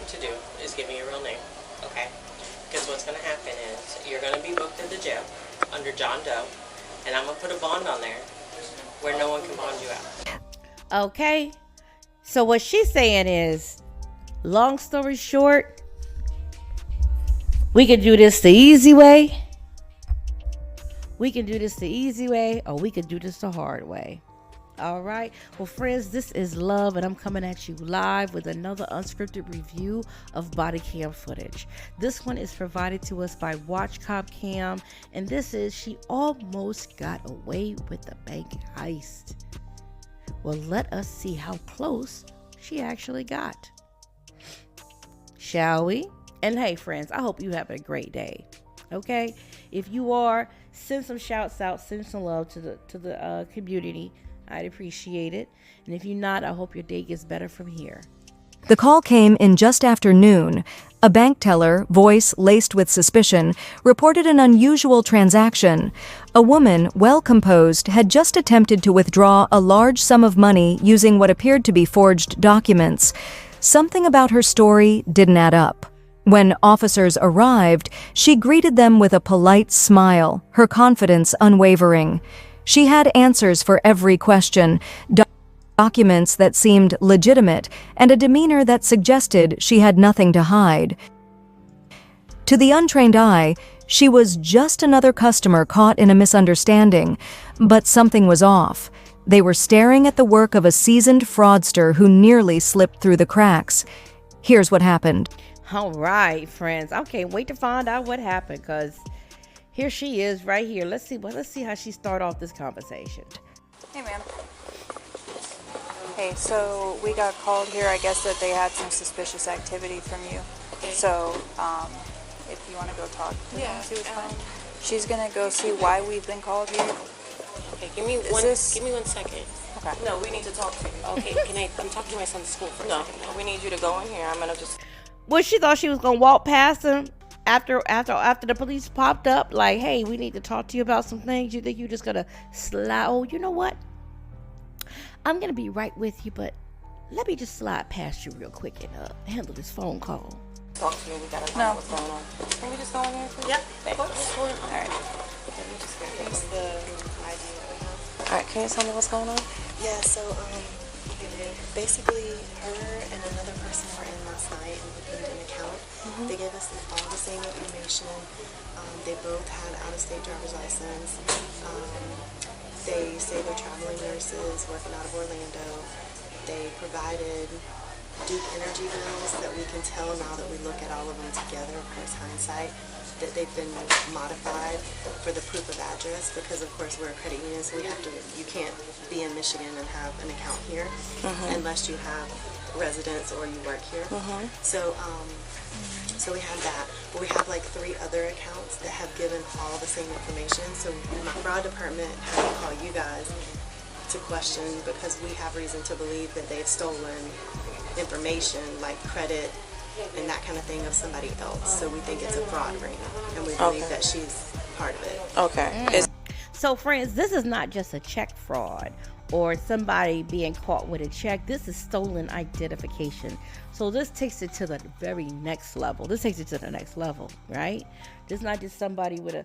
to do is give me your real name, okay? Because what's going to happen is you're going to be booked into jail under John Doe, and I'm going to put a bond on there where no one can bond you out. Okay, so what she's saying is, long story short, we can do this the easy way. We can do this the easy way, or we can do this the hard way. All right. Well, friends, this is Love, and I'm coming at you live with another unscripted review of body cam footage. This one is provided to us by Watch Cop Cam, and this is She Almost Got Away with the Bank Heist. Well, let us see how close she actually got. Shall we? And hey, friends, I hope you're having a great day. Okay? If you are, send some shouts out, send some love to the community. I'd appreciate it. And if you're not, I hope your day gets better from here. The call came in just after noon. A bank teller, voice laced with suspicion, reported an unusual transaction. A woman, well composed, had just attempted to withdraw a large sum of money using what appeared to be forged documents. Something about her story didn't add up. When officers arrived, she greeted them with a polite smile, her confidence unwavering. She had answers for every question, documents that seemed legitimate, and a demeanor that suggested she had nothing to hide. To the untrained eye, she was just another customer caught in a misunderstanding, but something was off. They were staring at the work of a seasoned fraudster who nearly slipped through the cracks. Here's what happened. All right, friends. I can't wait to find out what happened, because here she is right here. Let's see how she started off this conversation. Hey, ma'am. Hey, so we got called here. I guess that they had some suspicious activity from you. Okay. So, if you want to go talk to them, see what's going on. She's gonna go see why we've been called here. Okay, give me one second. Okay. No, we need to talk to you. Okay, I'm talking to my son's school for a No, second. we need you to go in here. I'm gonna just. Well, she thought she was gonna walk past him after the police popped up, like, hey, we need to talk to you about some things. You think you're just gonna slide? Oh, you know what? I'm gonna be right with you, but let me just slide past you real quick and handle this phone call. Talk to you. We gotta know what's going on. Can we just go in here? Please? Yep, Thanks. of course. All right. Let me just get the ID that we have. All right. Can you tell me what's going on? Yeah, so basically her and another person were in last night and opened an account. They gave us all the same information. They both had out-of-state driver's license. They say they're traveling nurses working out of Orlando. They provided Duke Energy bills that we can tell now that we look at all of them together, of course hindsight, that they've been modified for the proof of address, because of course we're a credit union, so you can't be in Michigan and have an account here unless you have residence or you work here. So we have that, but we have like 3 other accounts that have given all the same information. So my fraud department had to call you guys to question, because we have reason to believe that they've stolen information like credit and that kind of thing of somebody else. So we think it's a fraud ring, and we believe that she's part of it. Okay. So, friends, this is not just a check fraud or somebody being caught with a check. This is stolen identification. So this takes it to the very next level. This takes it to the next level, right? This is not just somebody with a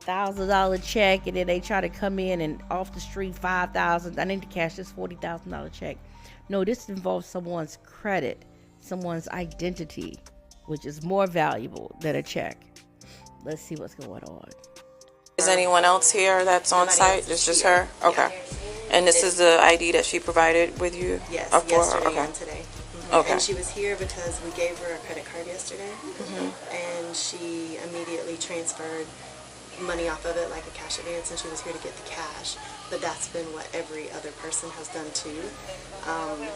$1,000 check and then they try to come in and off the street $5,000. I need to cash this $40,000 check. No, this involves someone's credit, someone's identity, which is more valuable than a check. Let's see what's going on. Is anyone else here that's on site? It's just her? Okay. And this is the ID that she provided with you? Yes, for yesterday her? and today. Okay. And she was here because we gave her a credit card yesterday, and she immediately transferred money off of it like a cash advance, and she was here to get the cash. But that's been what every other person has done too.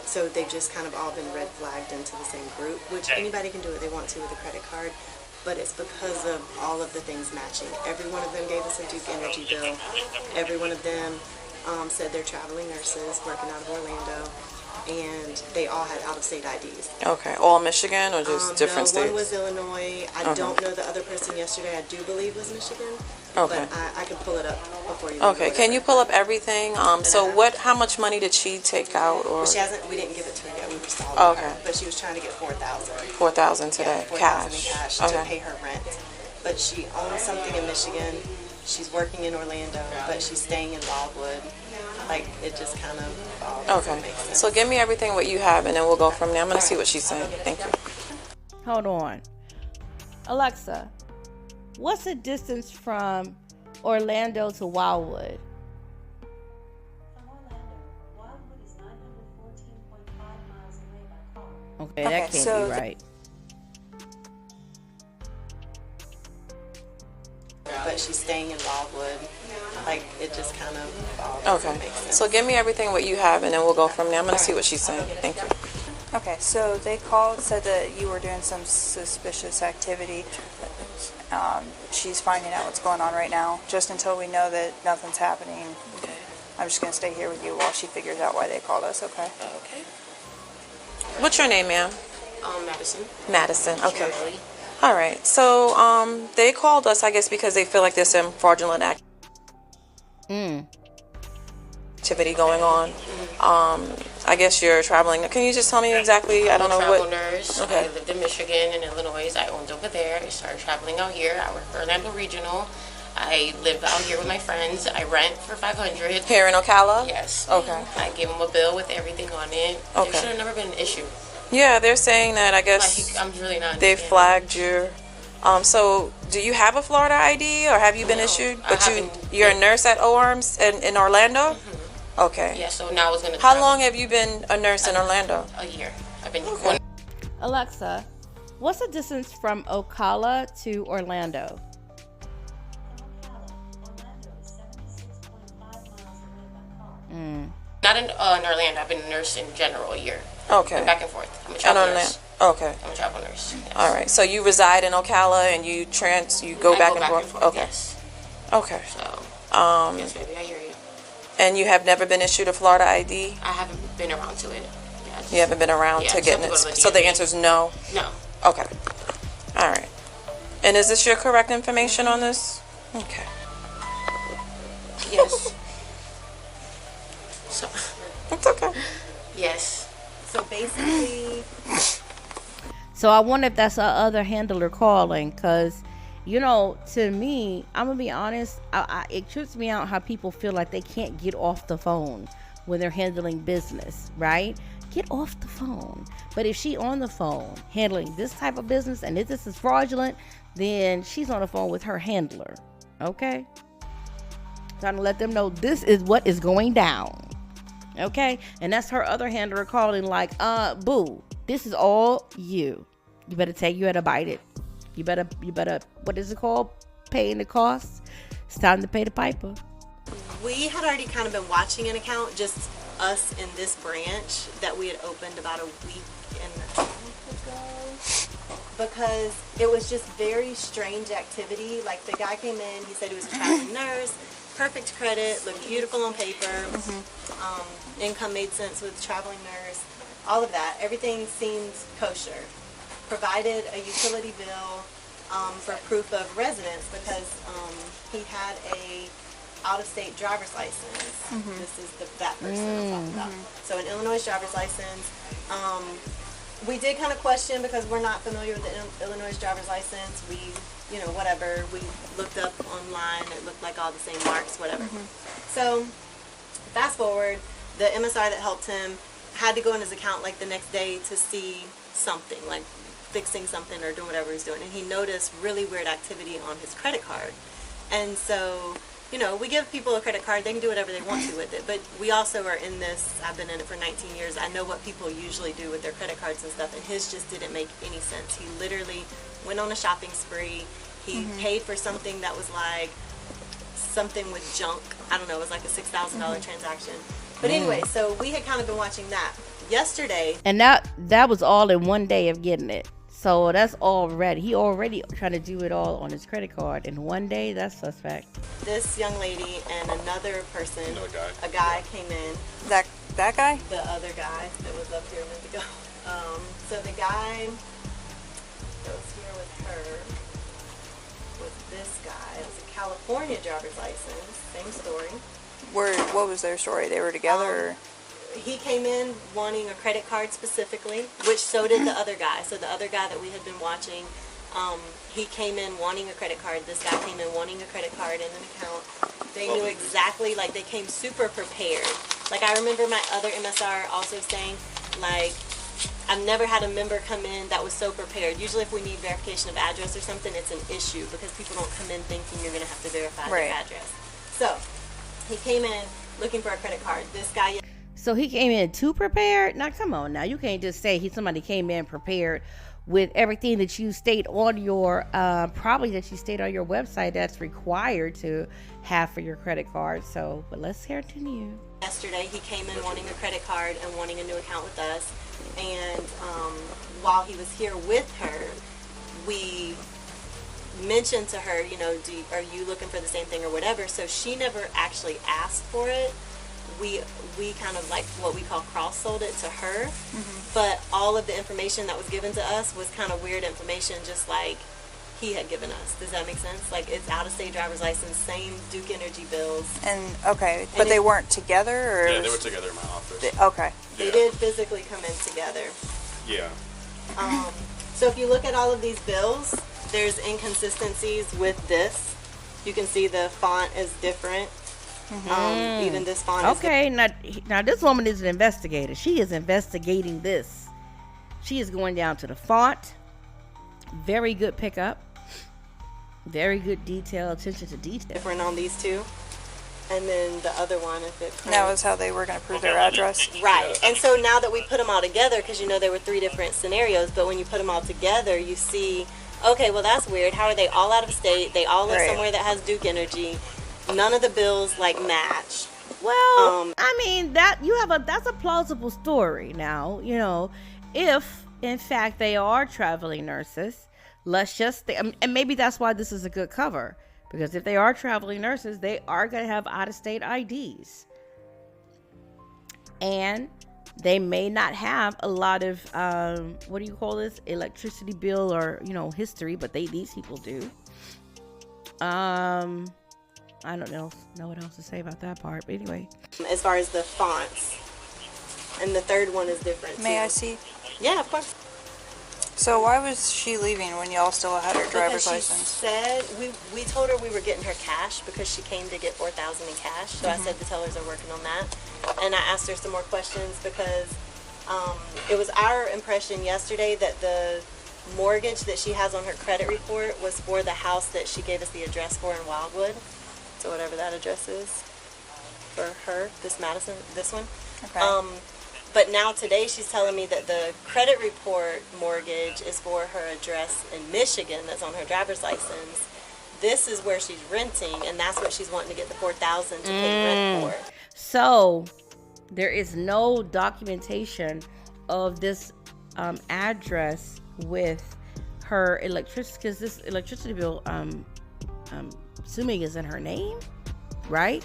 So they've just kind of all been red flagged into the same group, which anybody can do what they want to with a credit card. But it's because of all of the things matching. Every one of them gave us a Duke Energy bill. Every one of them said they're traveling nurses working out of Orlando, and they all had out-of-state IDs. Okay. All Michigan or just different states? One was Illinois. I don't know the other person yesterday. I do believe was Michigan. Okay. But I can pull it up before you. Okay. Can you pull up everything? So how much money did she take out? Or Well, she hasn't. We didn't give it to her yet. installment. Okay. But she was trying to get $4,000. $4,000 today, $4,000 in cash. cash to Okay. pay her rent. But she owns something in Michigan. She's working in Orlando, but she's staying in Wildwood. Like, it just kind of all doesn't make sense. So give me everything what you have, and then we'll go from there. I'm gonna see what she's saying. Thank you. Hold on. Alexa, what's the distance from Orlando to Wildwood? Okay, that can't so be right. But she's staying in Wildwood. Like, it just kind of all doesn't make sense. So give me everything what you have, and then we'll go from there. I'm gonna see what she's saying. Thank you. Okay, so they called, said that you were doing some suspicious activity. She's finding out what's going on right now. Just until we know that nothing's happening, I'm just going to stay here with you while she figures out why they called us, okay? Okay. What's your name, ma'am? Madison. Madison. Okay. Shirley. All right. So they called us, I guess, because they feel like there's some fraudulent activity going on. I guess you're traveling. Can you just tell me exactly? I don't know travel what. nurse. Okay. I lived in Michigan and Illinois. I owned over there. I started traveling out here. I work for Orlando Regional. I live out here with my friends. I rent for $500. Here in Ocala? Yes. Okay. I give them a bill with everything on it. Okay. There should have never been an issue. Yeah, they're saying that, I guess, Like, I'm really not. they understanding. flagged your. So do you have a Florida ID, or have you been issued? I But haven't you're a been. nurse at OARMS in Orlando? Okay. Yeah, so now I was going to How long have you been a nurse in Orlando? A year. I've been going. Alexa, what's the distance from Okala to Orlando? Not in Orlando. I've been a nurse in general a year. Okay. Been back and forth. I'm a In travel Orlando. nurse. Okay. I'm a travel nurse. Yes. All right. So you reside in Ocala and you go I back go and forth. Okay. Yes. Okay. So, yes, baby, I hear you. And you have never been issued a Florida ID? I haven't been around to it. Yes. You haven't been around Yeah, to getting so it. I have to go to the So the DMV. answer is no. No. Okay. All right. And is this your correct information on this? Okay. Yes. So, It's okay. yes. So basically, So I wonder if that's our other handler calling, because, you know, to me, I'm going to be honest, it trips me out how people feel like they can't get off the phone when they're handling business, right? Get off the phone. But if she on the phone handling this type of business and if this is fraudulent, then she's on the phone with her handler, okay? Trying to let them know this is what is going down, okay? And that's her other handler calling like, boo, this is all you. You better take, you better bite it. You better, what is it called? Paying the costs. It's time to pay the piper. we had already kind of been watching an account, just us in this branch, that we had opened about a week and a half ago, because it was just very strange activity. Like, the guy came in, he said he was a traveling nurse, perfect credit, looked beautiful on paper, income made sense with traveling nurse, all of that. Everything seemed kosher. Provided a utility bill for proof of residence, because he had a out-of-state driver's license. This is that person I'm talking about. So an Illinois driver's license. We did kind of question, because we're not familiar with the Illinois driver's license. We, whatever. We looked up online. It looked like all the same marks, whatever. So fast forward, the MSI that helped him had to go in his account like the next day to see something, like fixing something or doing whatever he's doing. And he noticed really weird activity on his credit card. And so, we give people a credit card, they can do whatever they want to with it. But we also are in this, I've been in it for 19 years. I know what people usually do with their credit cards and stuff, and his just didn't make any sense. He literally went on a shopping spree. He paid for something that was like something with junk. I don't know, it was like a $6,000 transaction. But anyway, so we had kind of been watching that. Yesterday. And that was all in one day of getting it. So that's already, he already trying to do it all on his credit card in one day. That's suspect. This young lady and another person, a guy came in. That guy? The other guy that was up here a minute ago. So the guy that was here with her was this guy. It was a California driver's license. Same story. What was their story? They were together? he came in wanting a credit card specifically, which so did the other guy. So the other guy that we had been watching, he came in wanting a credit card. This guy came in wanting a credit card and an account. They knew exactly, like, they came super prepared. Like, I remember my other MSR also saying, like, I've never had a member come in that was so prepared. Usually if we need verification of address or something, it's an issue because people don't come in thinking you're going to have to verify their address. So he came in looking for a credit card. This guy... So he came in too prepared? Now, come on now. You can't just say somebody came in prepared with everything that you state on your, probably that you state on your website that's required to have for your credit card. So, but let's hear it from you. Yesterday, he came in wanting a credit card and wanting a new account with us. And while he was here with her, we mentioned to her, you know, are you looking for the same thing or whatever? So she never actually asked for it. We kind of like what we call cross-sold it to her. But all of the information that was given to us was kind of weird information, just like he had given us. Does that make sense? Like, it's out-of-state driver's license, same Duke Energy bills. And okay, but they weren't together, or yeah, they were together in my office. Okay, they did physically come in together. Yeah. So if you look at all of these bills, there's inconsistencies with this. You can see the font is different. Even this font is different. Now this woman is an investigator. She is investigating this. She is going down to the font. Very good pickup. Very good detail, attention to detail. Different on these two. And then the other one, if it... that was how they were going to prove their address. Right. And so now that we put them all together, because you know there were 3 different scenarios, but when you put them all together, you see, okay, well that's weird. How are they all out of state? They all live somewhere that has Duke Energy. None of the bills like match. Well, I mean that's a plausible story. Now, you know, if in fact they are traveling nurses, let's just and maybe that's why this is a good cover, because if they are traveling nurses, they are going to have out-of-state IDs, and they may not have a lot of what do you call this, electricity bill or, you know, history, but these people do. I don't know what else to say about that part, but anyway. As far as the fonts, and the third one is different. May I see? Yeah, of course. So why was she leaving when y'all still had her driver's license? She said we told her we were getting her cash because she came to get $4,000 in cash. So I said the tellers are working on that, and I asked her some more questions because it was our impression yesterday that the mortgage that she has on her credit report was for the house that she gave us the address for in Wildwood. So whatever that address is for her, this Madison, this one. Okay. But now today she's telling me that the credit report mortgage is for her address in Michigan that's on her driver's license. This is where she's renting, and that's what she's wanting to get the $4,000 to pay rent for. So there is no documentation of this address with her electricity, because this electricity bill assuming is in her name, right?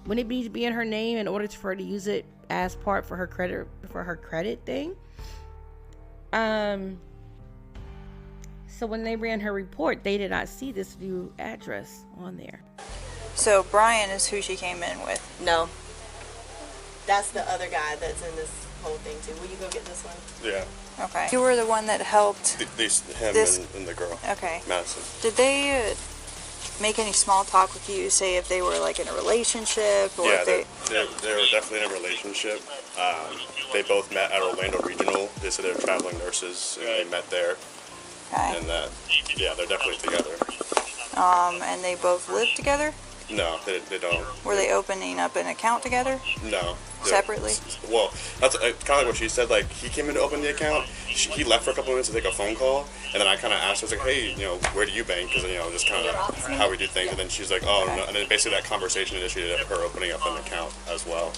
Wouldn't it need to be in her name in order for her to use it as part for her credit thing? So when they ran her report, they did not see this new address on there. So Brian is who she came in with? No. That's the other guy that's in this whole thing too. Will you go get this one? Yeah. Okay. You were the one that helped Him and the girl. Okay. Madison. Did they make any small talk with you, say if they were like in a relationship, or Yeah, if they were definitely in a relationship. They both met at Orlando Regional. They said they were traveling nurses, and they met there. Okay. And yeah, they're definitely together. And they both live together? No, they don't. Were they opening up an account together? No. Separately? Well, that's kind of like what she said. Like, he came in to open the account. He left for a couple minutes to take a phone call, and then I kind of asked her, I was like, hey, you know, where do you bank? Because, you know, just kind of how we do things. And then she's like, oh, no. And then basically that conversation initiated her opening up an account as well.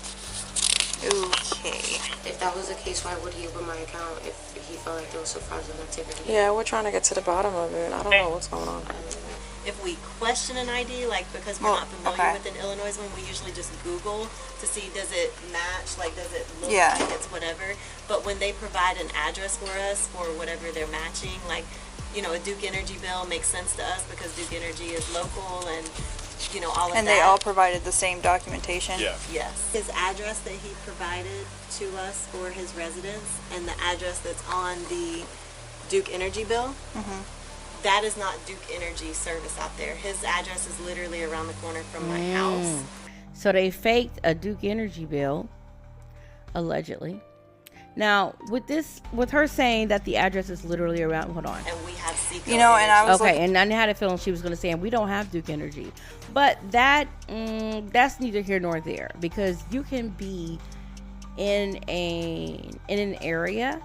Okay. If that was the case, why would he open my account if he felt like there was some fraudulent activity? Yeah, we're trying to get to the bottom of it. I don't know what's going on. If we question an ID, like because we're not familiar with an Illinois one, we usually just Google to see does it match, like does it look like it's whatever. But when they provide an address for us for whatever they're matching, like, you know, a Duke Energy bill makes sense to us because Duke Energy is local, and all of And that. they all provided the same documentation? Yeah. Yes. His address that he provided to us for his residence and the address that's on the Duke Energy bill, that is not Duke Energy service out there. His address is literally around the corner from my house. So they faked a Duke Energy bill, allegedly. Now, with her saying that the address is literally around, hold on. And we have Seco And I was Okay, and I had a feeling she was going to say, and we don't have Duke Energy. But that's neither here nor there, because you can be in an area,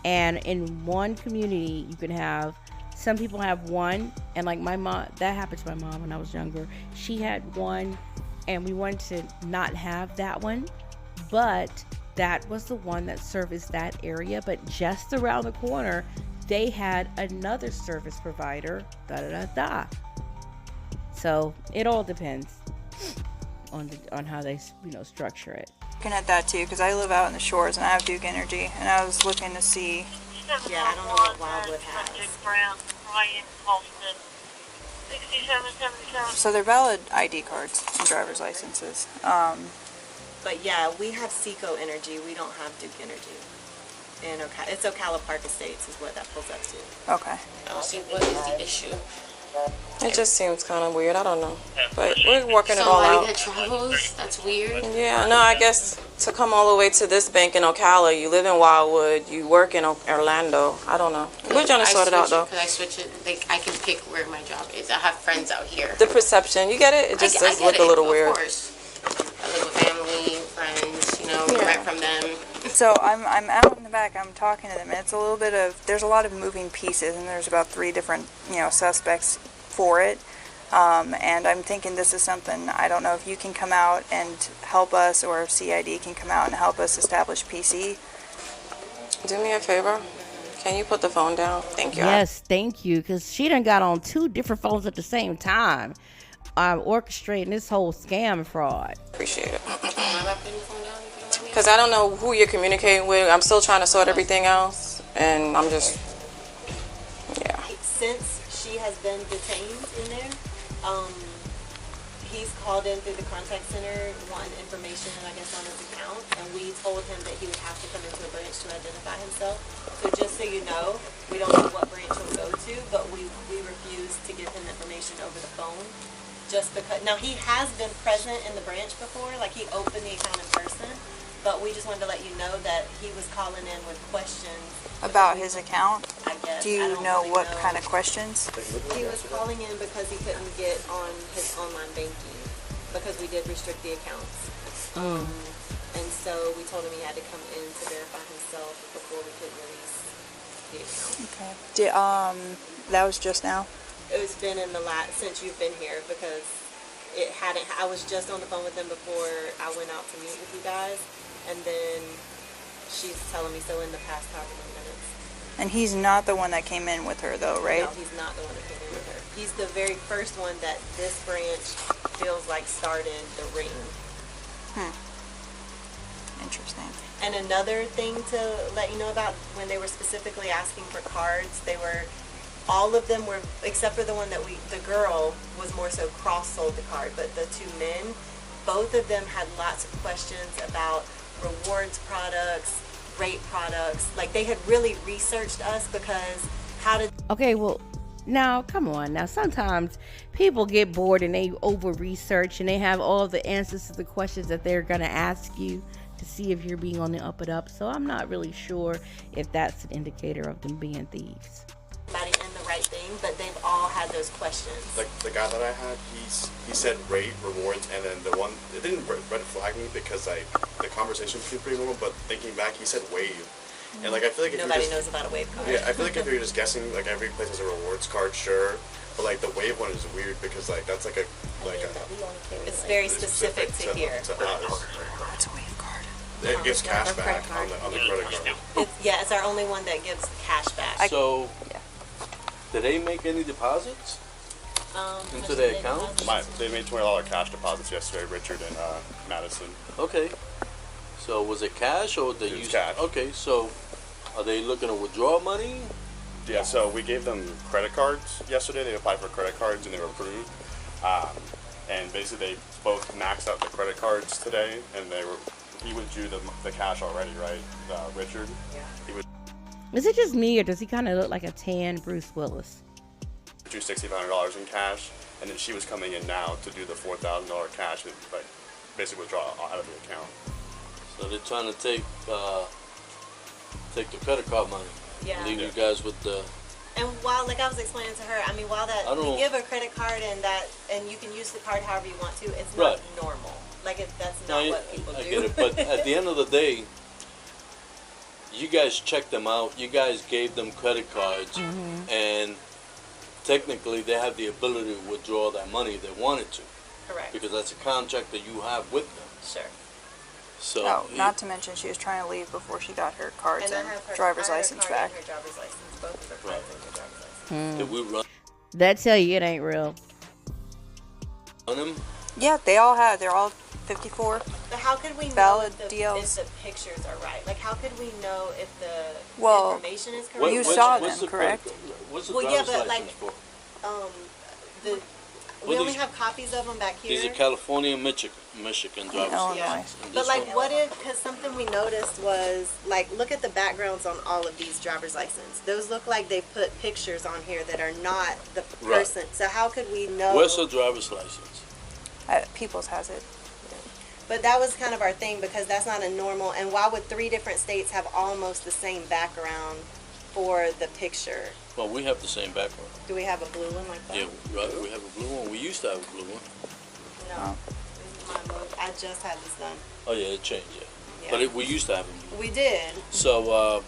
and in one community, you can have, some people have one, and like my mom, that happened to my mom when I was younger. She had one, and we wanted to not have that one, but that was the one that serviced that area. But just around the corner, they had another service provider, So it all depends on how they structure it. looking at that too, because I live out in the shores and I have Duke Energy, and I was looking to see. Yeah, I don't know what Wildwood has. So they're valid ID cards and driver's licenses. But yeah, we have Seco Energy. We don't have Duke Energy. And it's Ocala Park Estates is what that pulls up to. Okay. I don't see what is the issue. It just seems kind of weird. I don't know. But we're working it all Somebody out. that travels, that's weird. Yeah, no, I guess to come all the way to this bank in Ocala, you live in Wildwood, you work in Orlando. I don't know. We're trying to sort it out, though. Because I switch it, like, I can pick where my job is. I have friends out here. The perception, you get it? It just I does get look a little of weird. Of course. I live with family, friends, we rent from them. So I'm out in the back, I'm talking to them, and it's a little bit of, there's a lot of moving pieces, and there's about 3 different, suspects for it. And I'm thinking this is something, I don't know if you can come out and help us, or if CID can come out and help us establish PC. Do me a favor. Can you put the phone down? Thank you. Yes, thank you, because she done got on 2 different phones at the same time. Orchestrating this whole scam fraud. Appreciate it. Because I don't know who you're communicating with. I'm still trying to sort everything else. And I'm just, yeah. Since she has been detained in there, he's called in through the contact center wanting information, I guess, on his account. And we told him that he would have to come into a branch to identify himself. So just so you know, we don't know what branch he'll go to, but we refuse to give him information over the phone. Just because, now he has been present in the branch before, like he opened the account in person, but we just wanted to let you know that he was calling in with questions. About his account? I guess. Do you know what kind of questions? He was calling in because he couldn't get on his online banking, because we did restrict the accounts. And so we told him he had to come in to verify himself before we could release the account. Okay. That was just now? It's been in the since you've been here, because it hadn't. I was just on the phone with them before I went out to meet with you guys, and then she's telling me so in the past however many minutes. And he's not the one that came in with her, though, right? No, he's not the one that came in with her. He's the very first one that this branch feels like started the ring. Interesting. And another thing to let you know about, when they were specifically asking for cards, all of them were, except for the one that the girl was more so cross-sold the card, but the 2 men, both of them had lots of questions about rewards products, rate products. Like, they had really researched us, because Okay, well, now, come on. Now, sometimes people get bored and they over-research and they have all the answers to the questions that they're going to ask you to see if you're being on the up and up. So I'm not really sure if that's an indicator of them being thieves. in the right thing, but they've all had those questions. Like the guy that I had, he said rate, rewards, and then the one, it didn't red flag me because like the conversation seemed pretty normal, but thinking back, he said wave. And like I feel like if Nobody knows about a wave card. Yeah, I feel like if you're just guessing, like every place has a rewards card, sure. But like the wave one is weird because like that's like a it's very specific to here. To us. What's a wave card? It gives cash back on the credit card. It's our only one that gives cash back. So, did they make any deposits into their account? They made $20 cash deposits yesterday, Richard and Madison. Okay. So was it cash or they used cash? Okay, so are they looking to withdraw money? Yeah, so we gave them credit cards yesterday. They applied for credit cards and they were approved. and basically they both maxed out the credit cards today, and he withdrew the cash already, right? Richard. Yeah. He was. Is it just me, or does he kind of look like a tan Bruce Willis? Drew $6,500 in cash, and then she was coming in now to do the $4,000 cash, and like basically withdraw out of the account. So they're trying to take the credit card money. Yeah. Leave you guys with the. And while, like I was explaining to her, I mean, while that we give a credit card and you can use the card however you want to, it's not normal. Like that's not what people do. I get it, but at the end of the day, you guys checked them out. You guys gave them credit cards, and technically they have the ability to withdraw that money if they wanted to. Correct. Because that's a contract that you have with them. Sure. So not to mention she was trying to leave before she got her cards and driver's license back. Her driver's license, both of her cards and her driver's license. Did we run That tell you it ain't real. them? Yeah, they're all 54. But how could we know Valid if the deals. pictures are right? Like, how could we know if the Well, information is correct? You saw them, correct? What's the Well, yeah, driver's but, license like, for? We only have copies of them back here. These are California and Michigan driver's Illinois. licenses. And But this like, one- what if? Because something we noticed was like, look at the backgrounds on all of these driver's license. Those look like they put pictures on here that are not the person. So how could we know? Where's the driver's license? People's has it. But that was kind of our thing because that's not a normal. And why would 3 different states have almost the same background for the picture? Well, we have the same background. Do we have a blue one like that? Yeah, right. We have a blue one. We used to have a blue one. No. This is my move. I just had this done. Oh yeah, it changed. Yeah, Yeah. but we used to have a blue. We did. So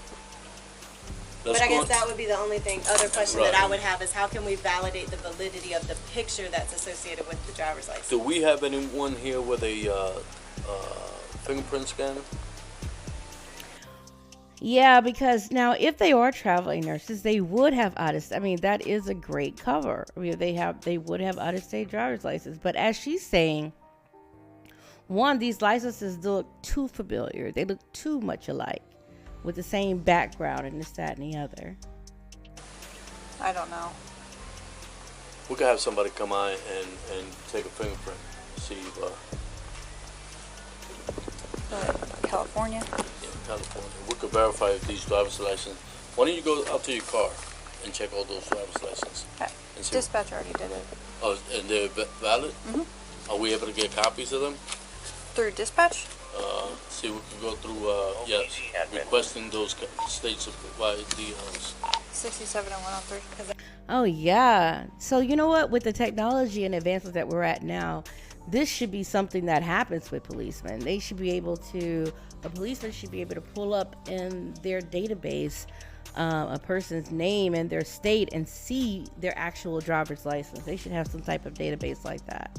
But I guess that would be the only other question that Right. I would have is how can we validate the validity of the picture that's associated with the driver's license? do we have anyone here with a fingerprint scanner? Yeah, because now if they are traveling nurses, they would have I mean, that is a great cover. I mean, they would have out-of-state driver's license. But as she's saying, one, these licenses look too familiar. They look too much alike, with the same background and this, that, and the other. I don't know. We could have somebody come on and take a fingerprint. See, California. in California, we could verify if these driver's license. Why don't you go out to your car and check all those driver's licenses? And see. Dispatch already did it. Oh, and they're valid? Are we able to get copies of them? Through dispatch? See, we could go through, yes, requesting those states to provide details. 67 and 103. Oh, yeah. So, you know what? With the technology and advances that we're at now, this should be something that happens with policemen. They should be able to, a policeman should be able to pull up in their database a person's name and their state and see their actual driver's license. They should have some type of database like that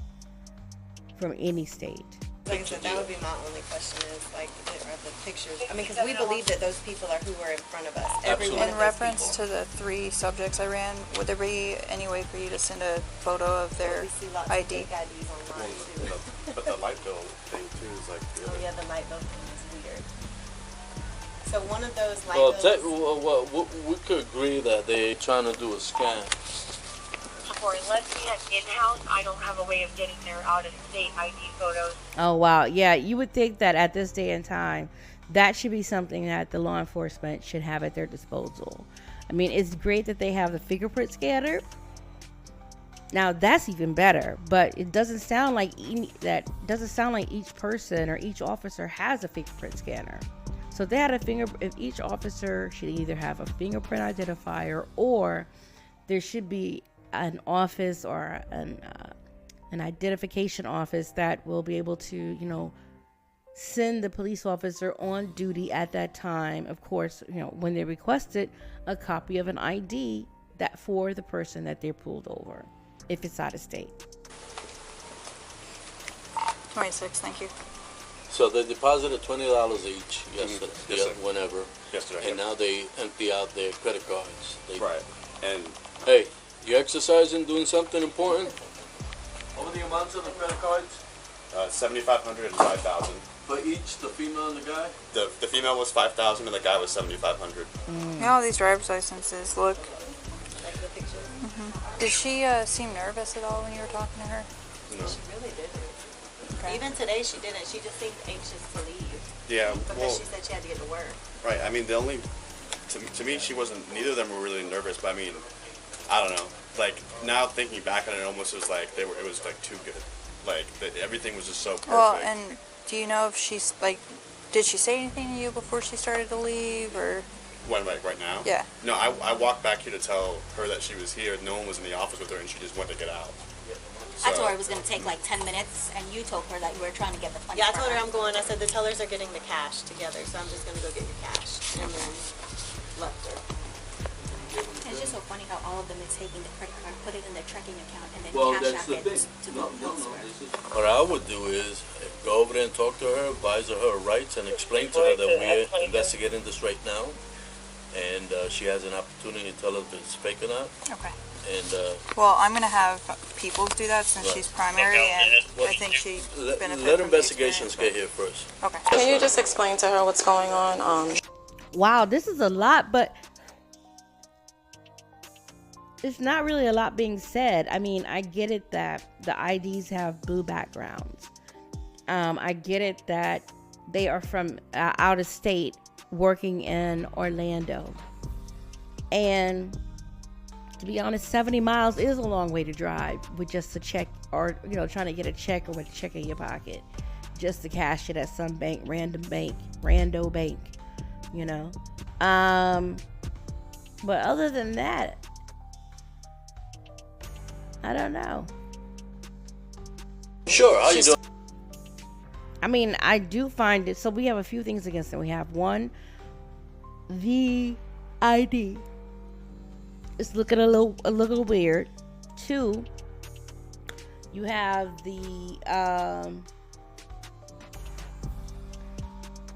from any state. Like I said, that would be my only question is like the pictures. I mean, because we believe that those people are who were in front of us. Every one In of those reference people. to the 3 subjects I ran, would there be any way for you to send a photo of their We see lots ID? of fake IDs online too. But the light bill thing too is like Oh yeah, the light bill thing is weird. So one of those light Well, bills. we could agree that they're trying to do a scan. For lesbian in-house, I don't have a way of getting their out-of-state ID photos. Oh, wow. Yeah, you would think that at this day and time, that should be something that the law enforcement should have at their disposal. I mean, it's great that they have the fingerprint scanner. Now, that's even better, but it doesn't sound like each person or each officer has a fingerprint scanner. So if they had if each officer should either have a fingerprint identifier or there should be an office or an identification office that will be able to, send the police officer on duty at that time. Of course, when they requested a copy of an ID that for the person that they're pulled over, if it's out of state. 26, thank you. So they deposited $20 each yesterday, Yes, sir. whenever, yesterday. and now they empty out their credit cards. Right. And Hey, you exercising, doing something important? What were the amounts of the credit cards? 7,500 and 5,000. For each, the female and the guy? The female was 5,000 and the guy was 7,500. You know how these driver's licenses look? Like the picture. Did she seem nervous at all when you were talking to her? You know. She really didn't. Okay. Even today she didn't. She just seemed anxious to leave Yeah. because Well, she said she had to get to work. right. I mean, the only to me, she wasn't. Neither of them were really nervous. But I mean, I don't know. Like now thinking back on it, almost was like they were. It was like too good. Like that everything was just so perfect. Well, and do you know if she's like, did she say anything to you before she started to leave, or? When, like right now? Yeah. No, I walked back here to tell her that she was here. No one was in the office with her, and she just went to get out. I told her it was going to take like 10 minutes, and you told her that you were trying to get the money. Yeah, I for told her I'm going. I said the tellers are getting the cash together, so I'm just going to go get your cash. And then left her. And it's just so funny how all of them is taking the credit card, put it in their checking account, and then Well, cash that's out the it thing. to No, go no, no. elsewhere. What I would do is go over there and talk to her, advise her her rights, and explain to her that we're investigating this right now, and she has an opportunity to tell us if it's fake or not. Okay. And Well, I'm gonna have Peoples do that since Right. she's primary, and I think she let benefit let from investigations the get here first. Okay. Can you just explain to her what's going on? Wow, this is a lot, but it's not really a lot being said. I mean, I get it that the IDs have blue backgrounds. I get it that they are from out of state working in Orlando. And to be honest, 70 miles is a long way to drive with just a check, or, you know, trying to get a check or with a check in your pocket just to cash it at some bank, rando bank, you know. But other than that, I don't know. Sure, how you doing? I mean, I do find it. So we have a few things against it. We have one, the ID. It's looking a little weird. Two, you have the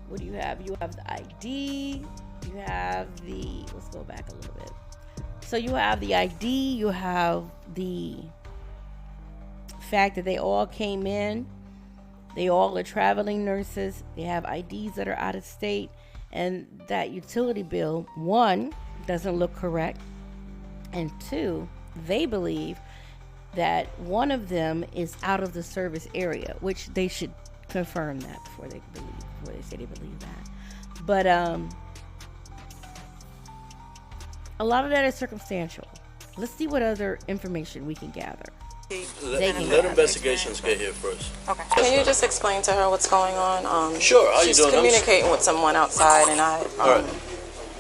what do you have? You have the ID. You have the, let's go back a little bit. So you have the ID. You have the fact that they all came in. They all are traveling nurses. They have IDs that are out of state. And that utility bill, one, doesn't look correct. And two, they believe that one of them is out of the service area, which they should confirm that before they say they believe that. But a lot of that is circumstantial. Let's see what other information we can gather. Let investigations get here first. Okay. Can you just explain to her what's going on? Sure, how you she's doing? communicating with someone outside, and I. All right.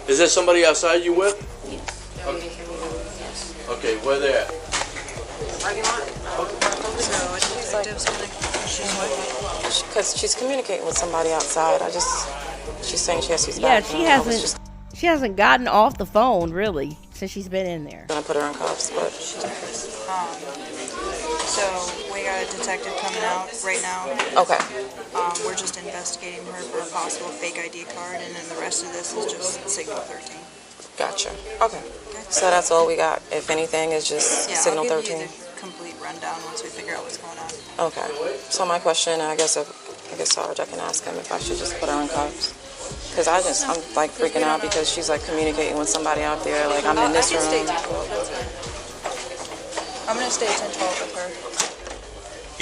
Is there somebody outside you with? Yes. Okay, where they at? Because she's communicating with somebody outside. She's saying she has to use the Yeah, bathroom. she hasn't gotten off the phone really since she's been in there. Gonna put her in cuffs, but So we got a detective coming out right now. okay. We're just investigating her for a possible fake ID card, and then the rest of this is just Signal 13. Gotcha. Okay. So that's all we got. If anything, is just Yeah, Signal I'll give 13. you the complete rundown once we figure out what's going on. Okay. So my question, I guess Sarge, I can ask him if I should just put her in cuffs. Because I'm like freaking out because she's like communicating with somebody out there. Like I'm in this room. I'm gonna stay 10-12 with her.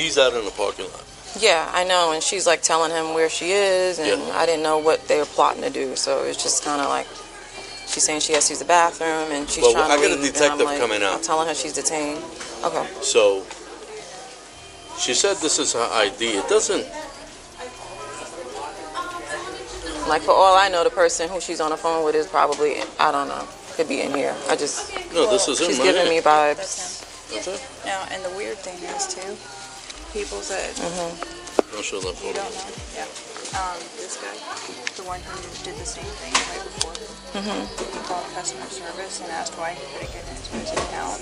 He's out in the parking lot. Yeah, I know. And she's like telling him where she is, and Yeah. I didn't know what they were plotting to do. So it's just kind of like she's saying she has to use the bathroom, and she's Well, trying I to got a leave. detective and I'm like, coming out. I'm telling her she's detained. Okay. So she said this is her ID. It doesn't. Like for all I know, the person who she's on the phone with is probably, I don't know, could be in here. No, this is him. She's right giving here. me vibes. That's it. Now, and the weird thing is too, people that I'll show that you photo. don't know. Yeah. This guy, the one who did the same thing right before. He called customer service and asked why he couldn't get into his account.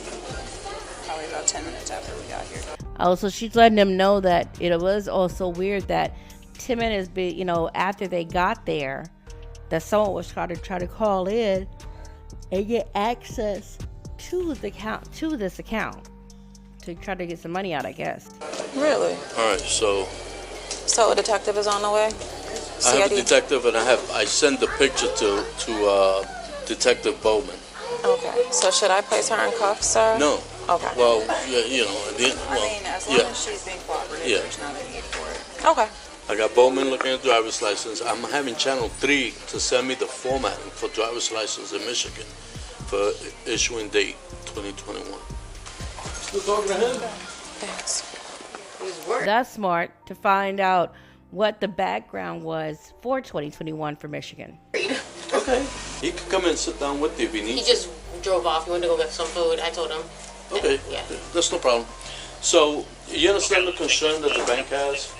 Probably about 10 minutes after we got here. Oh, so she's letting them know that it was also weird that 10 minutes, after they got there, that someone was trying to call in and get access to this account to try to get some money out, I guess. Really? All right, so So a detective is on the way? I have a CID? detective, and I send the picture to Detective Bowman. Okay. So should I place her in cuffs, sir? No, Okay. Well, yeah, you know, I mean, as long as she's being cooperative, Yeah. there's not a need for it. Okay. I got Bowman looking at driver's license. I'm having Channel 3 to send me the formatting for driver's license in Michigan for issuing date 2021. Still talking to him? Thanks. That's smart to find out what the background was for 2021 for Michigan. Okay. He could come and sit down with you if he He needs just drove off. He wanted to go get some food. I told him. Okay, Yeah. that's no problem. So, you understand the concern that the bank has?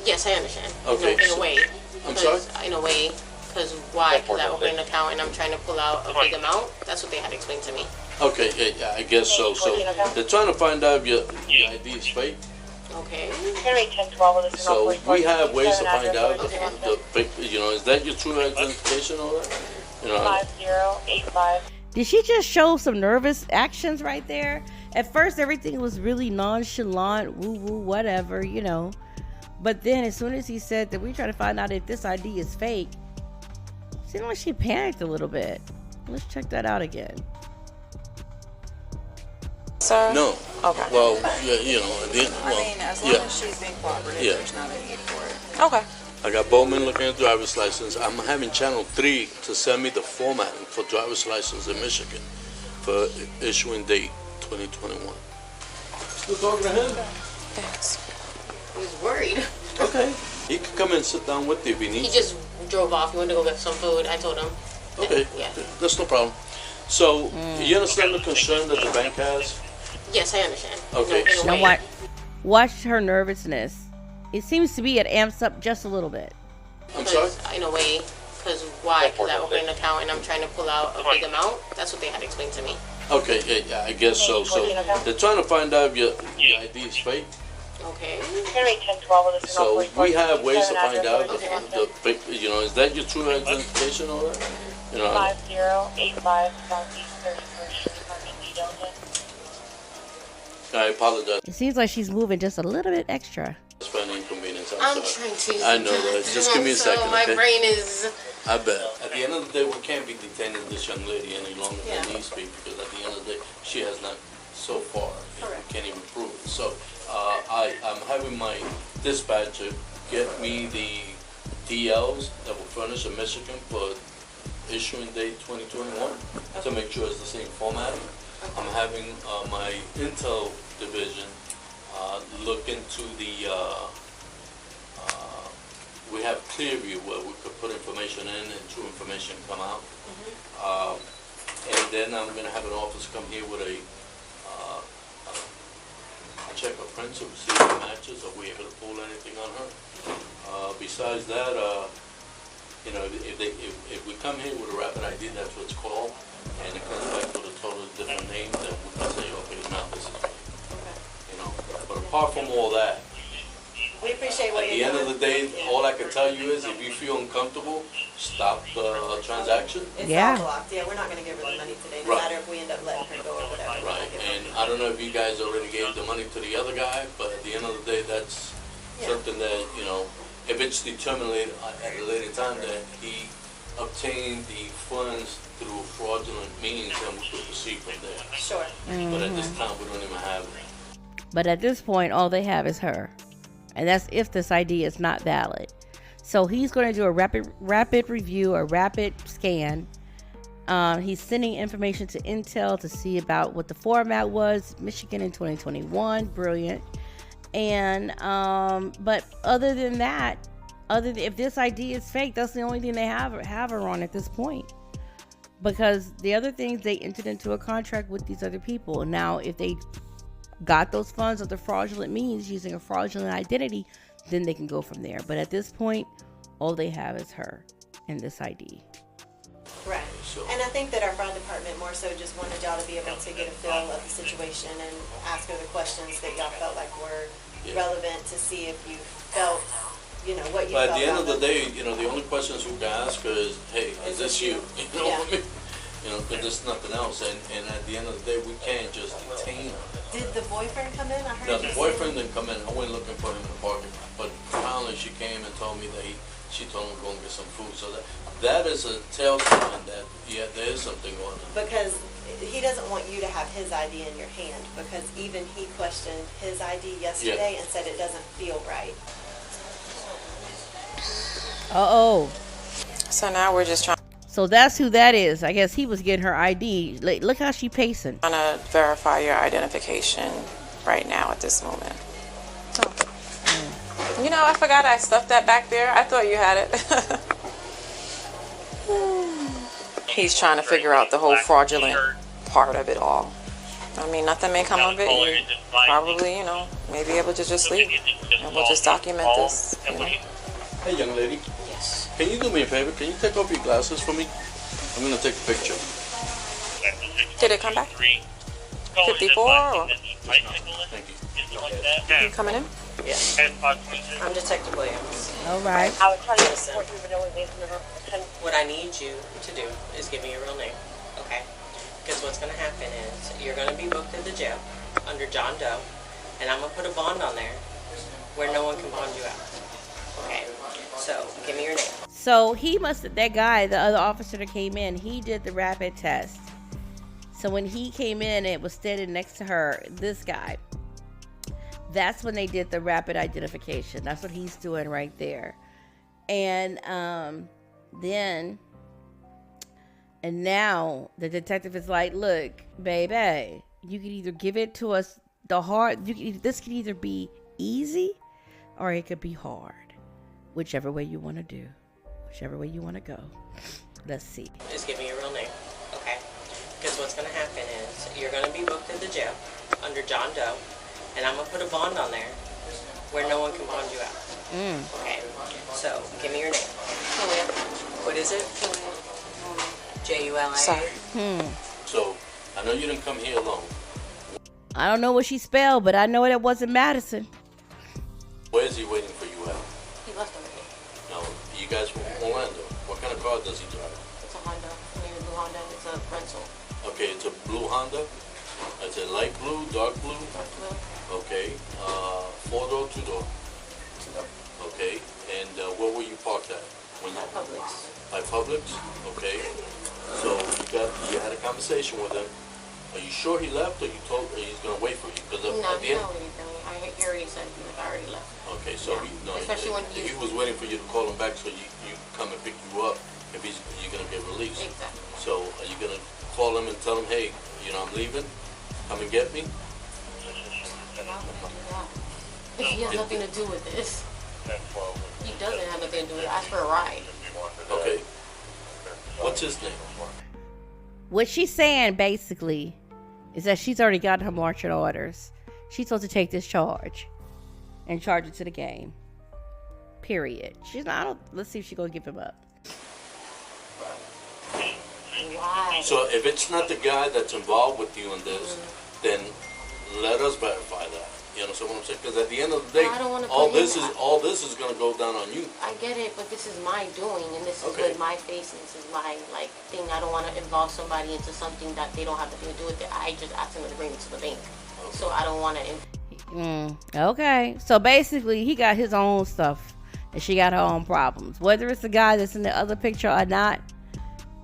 Yes, I understand. Okay, In a so- way. I'm 'Cause- sorry? In a way. Because why? Because I opened an account and I'm trying to pull out a big amount. That's what they had explained to me. Okay, yeah, I guess so. So, they're trying to find out if your ID is fake. Okay. Generate 1012 of this So, we have ways to find out Okay. the fake, you know, is that your true identification or that? You know, 5085. Did she just show some nervous actions right there? At first, everything was really nonchalant, woo woo, whatever, you know. But then, as soon as he said that we're trying to find out if this ID is fake, it seemed like she panicked a little bit. Let's check that out again. Sir? no. Okay. Well, yeah, you know, I mean, as long as she's being cooperative, Yeah. there's not a need for it. Okay. I got Bowman looking at driver's license. I'm having Channel 3 to send me the formatting for driver's license in Michigan for issuing date 2021. Still talking to him? Thanks. He was worried. Okay. He could come and sit down with you if he He needs just drove off. He wanted to go get some food. I told him. Okay, Yeah. that's no problem. So, you understand the concern that the bank has? Yes, I understand. Okay. In a Now, way. watch her nervousness. It seems to be it amps up just a little bit. I'm sorry? In a way. Because why? Because I opened an account and I'm trying to pull out a big amount. That's what they had explained to me. Okay, yeah, I guess so. So, they're trying to find out if your ID is fake. Okay. Generate 1012 of this So, we have ways to find out Okay. the fake, you know, is that your true identification or that? You know, 5085 Southeast 31st Street, Delta. I apologize It seems like she's moving just a little bit extra. for any inconvenience. I'm sorry. trying to. I know that. Just give me a So second, my okay? brain is. I bet. At the end of the day, we can't be detaining this young lady any longer Yeah. than needs to be, because at the end of the day, she has not so far. We can't even prove it. So, I'm having my dispatcher get me the DLs that were furnished in Michigan for issuing date 2021 to make sure it's the same formatting. I'm having my Intel division look into the we have Clearview where we could put information in and true information come out. And then I'm going to have an officer come here with a check of prints to see if it matches, are we able to pull anything on her. Besides that, you know, if we come here with a rapid ID, that's what it's called, and it comes back with a totally different name, then we can say, okay, now this is me. You know, but apart from all that, We appreciate what at the you're end doing. of the day, all I can tell you is if you feel uncomfortable, stop the transaction. It's Yeah. all blocked. Yeah, we're not going to give her the money today, no Right. matter if we end up letting her go or whatever. We're not Right, giving her and I don't know if you guys already gave the money to the other guy, but at the end of the day, that's Yeah. something that, you know, if it's determined at a later time that he obtained the funds through fraudulent means, then we could proceed from there. Sure. But at this time, we don't even have it. But at this point, all they have is her. And that's if this ID is not valid. So he's going to do a rapid review, a rapid scan. He's sending information to Intel to see about what the format was. Michigan in 2021, brilliant. And but other than that, if this ID is fake, that's the only thing they have her on at this point. Because the other things, they entered into a contract with these other people. Now, if they got those funds of the fraudulent means using a fraudulent identity, then they can go from there. But at this point, all they have is her and this ID. Right. And I think that our fraud department more so just wanted y'all to be able to get a feel of the situation and ask her the questions that y'all felt like were relevant to see if you felt, you know, what you But felt. at the end of the relevant. day, you know, the only questions we can ask her is, hey, is this you? You know what I mean? You know, because there's nothing else. And at the end of the day, we can't just detain her. Did the boyfriend come in? I heard No, you the say- boyfriend didn't come in. I went looking for him in the parking lot. But finally, she came and told me that she told him to go and get some food. So that is a telltale that, yeah, there is something going on. Because he doesn't want you to have his ID in your hand, because even he questioned his ID yesterday and said it doesn't feel right. Uh-oh. So now we're just trying So that's who that is. I guess he was getting her ID. Look how she pacing. to verify your identification right now at this moment. Oh. You know, I forgot I stuffed that back there. I thought you had it. He's trying to figure out the whole fraudulent part of it all. I mean, nothing may come of it. You probably, you know, may be able to just leave. And we'll just document this. You know. Hey, young lady. Yes. Can you do me a favor? Can you take off your glasses for me? I'm going to take a picture. Did it come back? 54 or? Thank you. You coming in? Yes. I'm Detective Williams. All right. I would tell you Listen. What I need you to do is give me your real name, okay? Because what's going to happen is you're going to be booked at the jail under John Doe, and I'm going to put a bond on there where no one can bond you out. Okay? So, give me your name. So he that guy, the other officer that came in, he did the rapid test. So when he came in, it was standing next to her, this guy. That's when they did the rapid identification. That's what he's doing right there. And now the detective is like, look, baby, you can either give it to us this can either be easy or it could be hard. Whichever way you want to do. Whichever way you want to go. Let's see. Just give me your real name, okay? Because what's going to happen is you're going to be booked at the jail under John Doe, and I'm going to put a bond on there where no one can bond you out. Okay? So, give me your name. Julia. What is it? Julia. Sorry. So, I know you didn't come here alone. I don't know what she spelled, but I know it wasn't Madison. Where's he waiting for you at? He left already. No, you guys from Orlando. What kind of car does he drive? It's a Honda. Maybe a blue Honda. It's a rental. Okay, it's a blue Honda. It's a light blue, dark blue. Dark blue. Okay, 4-door, 2-door. Okay, and where were you parked at? At Publix. By Publix? Okay. So you had a conversation with him. Are you sure he left, or you told he's gonna wait for you? Because No, at the he end. already said I already left. Okay, so Yeah. Especially when he was waiting for you to call him back so you come and pick you up if you're gonna get released. Exactly. So are you gonna call him and tell him, hey, I'm leaving, come and get me? He has nothing to do with this. He doesn't have nothing to do with it. Ask for a ride. Okay. What's his name? What she's saying basically is that she's already gotten her marching orders. She's supposed to take this charge and charge it to the game. Period. She's not. Let's see if she's gonna give him up. Why? So if it's not the guy that's involved with you in this, then let us verify that. You understand what I'm saying? Because at the end of the day, I don't wanna all put this him- is going to go down on you. I get it, but this is my doing, and this is Okay. with my face, and this is my thing. I don't want to involve somebody into something that they don't have nothing to do with it. I just asked them to bring it to the bank, so I don't want to. Okay. So basically, he got his own stuff, and she got her own problems. Whether it's the guy that's in the other picture or not,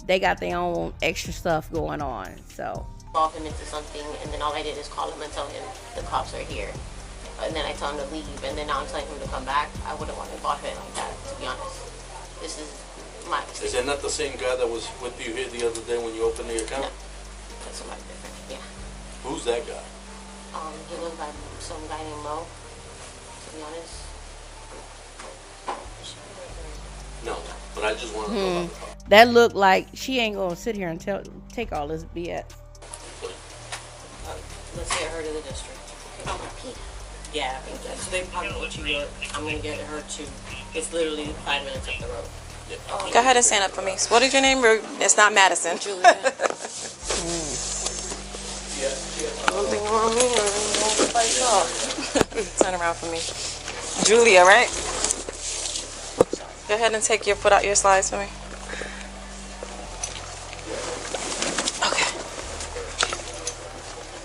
they got their own extra stuff going on. So. Involve him into something, and then all I did is call him and tell him the cops are here, and then I tell him to leave, and then now I'm telling him to come back. I wouldn't want to involve him like that, to be honest. This is my mistake. Is that not the same guy that was with you here the other day when you opened the account? No, that's somebody different. Yeah. Who's that guy? He goes by some guy named Mo, to be honest. No, but I just want to know about the car. That looked like she ain't gonna sit here and take all this BS. Let's get her to the district. Yeah, so they probably put you up. I'm gonna get her to. It's literally 5 minutes up the road. Go ahead and stand up for me. What is your name? It's not Madison. Julia. Something wrong with me. Turn around for me. Julia, right? Go ahead and take your foot out your slides for me. Okay.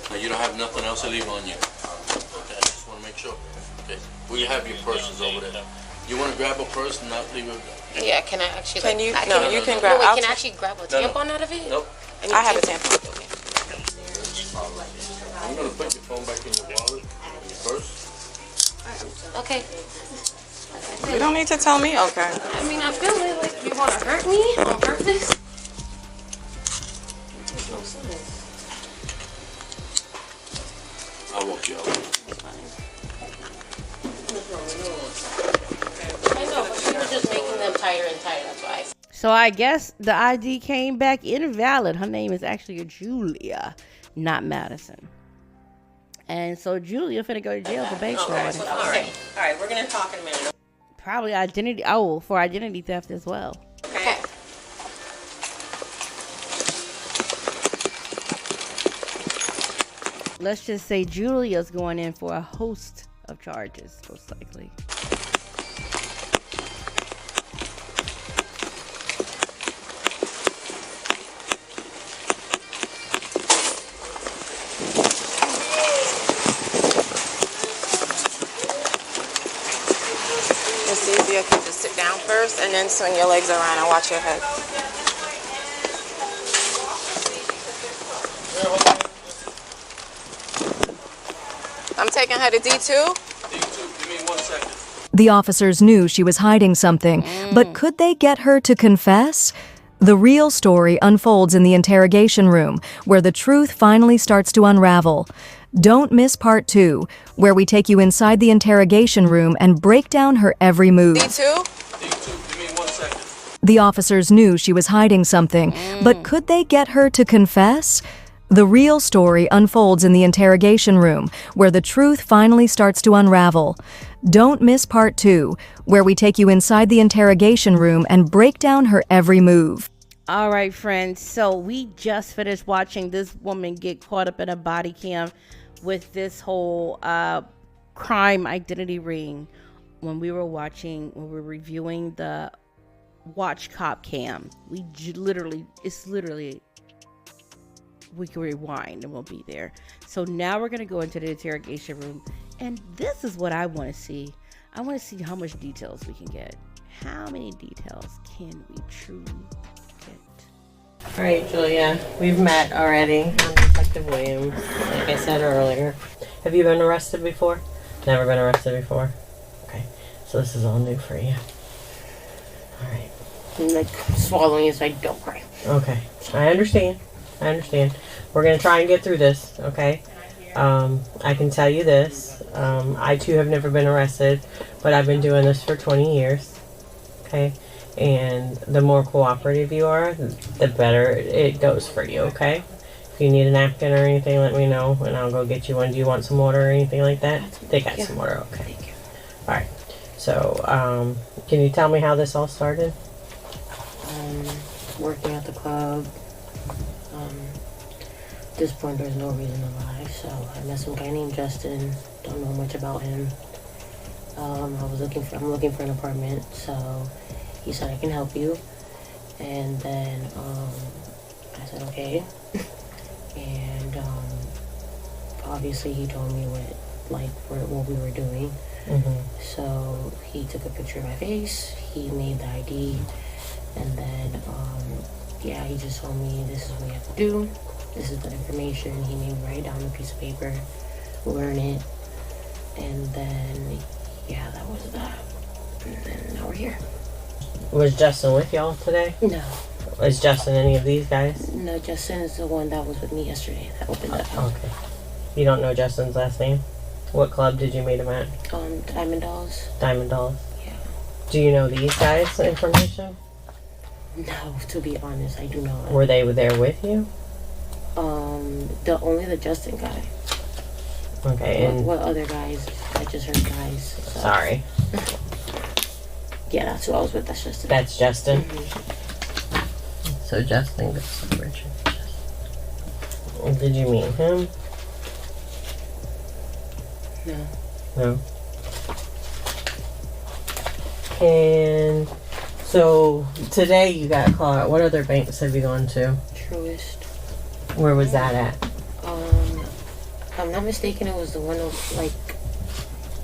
Now you don't have nothing else to leave on you. Okay, I just want to make sure. Okay, we have your purses over there. You want to grab a purse and not leave it? Yeah, can I actually? Can you? I No, can, you can no, grab. wait, I'll can I actually grab a tampon out of it? Nope. I have a tampon. Okay. I'm gonna put your phone back in your wallet first. Okay. You don't need to tell me. Okay. I mean, I feel like you want to hurt me on purpose. Makes no sense. I'll walk you out. I know, but she was just making them tighter and tighter. That's why. So I guess the ID came back invalid. Her name is actually Julia, not Madison. And so Julia finna go to jail for bank fraud. So, all right, we're gonna talk in a minute. Probably for identity theft as well. Okay. Let's just say Julia's going in for a host of charges, most likely. It's easier if you just sit down first and then swing your legs around and watch your head. I'm taking her to D2. D2, give me 1 second. The officers knew she was hiding something, but could they get her to confess? The real story unfolds in the interrogation room, where the truth finally starts to unravel. Don't miss part 2, where we take you inside the interrogation room and break down her every move. D2? D2, give me 1 second. The officers knew she was hiding something, but could they get her to confess? The real story unfolds in the interrogation room, where the truth finally starts to unravel. Don't miss part 2, where we take you inside the interrogation room and break down her every move. All right, friends. So we just finished watching this woman get caught up in a body cam with this whole crime identity ring. When we were reviewing the Watch Cop cam, we can rewind and we'll be there. So now we're going to go into the interrogation room, and this is what I want to see. I want to see how much details we can get. How many details can we truly get? All right, Julia, we've met already. I'm Detective Williams, like I said earlier. Have you been arrested before? Never been arrested before? Okay, so this is all new for you. All right. I'm like swallowing it so I don't cry. Okay, I understand. We're going to try and get through this, okay? I can tell you this. I, too, have never been arrested, but I've been doing this for 20 years, okay? And the more cooperative you are, the better it goes for you, okay? If you need a napkin or anything, let me know, and I'll go get you one. Do you want some water or anything like that? They got some water, okay. Thank you. All right. So, can you tell me how this all started? Working at the club. At this point, there's no reason to lie. So I met some guy named Justin. Don't know much about him. I'm looking for an apartment. So he said I can help you. And then I said okay. And obviously he told me what we were doing. Mm-hmm. So he took a picture of my face. He made the ID. And then, he just told me this is what you have to do. This is the information. He made me write down a piece of paper, learn it, and then, that was that. And then now we're here. Was Justin with y'all today? No. Is Justin any of these guys? No, Justin is the one that was with me yesterday that opened up. Okay. You don't know Justin's last name? What club did you meet him at? Diamond Dolls. Diamond Dolls? Yeah. Do you know these guys' information? No, to be honest, I do not. Were they there with you? Only the Justin guy. Okay, and what other guys? I just heard guys. So. Sorry. Yeah, that's who I was with. That's Justin. That's Justin? Mm-hmm. So Justin goes to Richard. Did you meet him? No. No. And so today you got caught. What other banks have you gone to? Truist. Where was that at? If I'm not mistaken, it was the one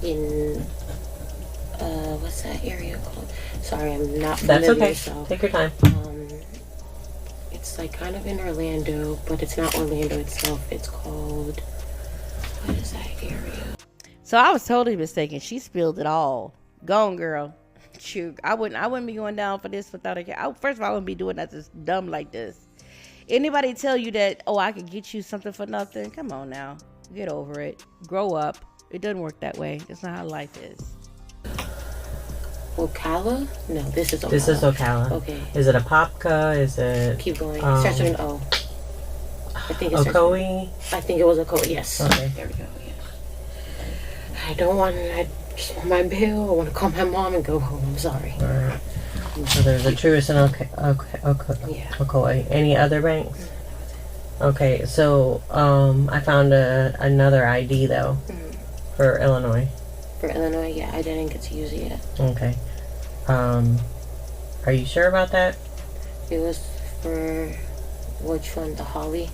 in what's that area called? Sorry, I'm not familiar. That's okay. So, take your time. It's like kind of in Orlando, but it's not Orlando itself. It's called, what is that area? So I was totally mistaken. She spilled it all. Gone, girl. Shoot, I wouldn't be going down for this without a cat. First of all, I wouldn't be doing that this dumb like this. Anybody tell you that, oh, I could get you something for nothing? Come on now. Get over it. Grow up. It doesn't work that way. That's not how life is. Okala? No, this is Okala. This is Okala. Okay. Is it a Popka? Is it... Keep going. Starts with an O. I think it's Okoe? I think it was Okoe, yes. Okay. There we go, yes. I just want my bill. I want to call my mom and go home. I'm sorry. Alright. So there's a Truist and Okoe. Any other banks? Okay, so I found another ID though for Illinois. For Illinois, yeah, I didn't get to use it yet. Okay. Are you sure about that? It was for which one? The Holly.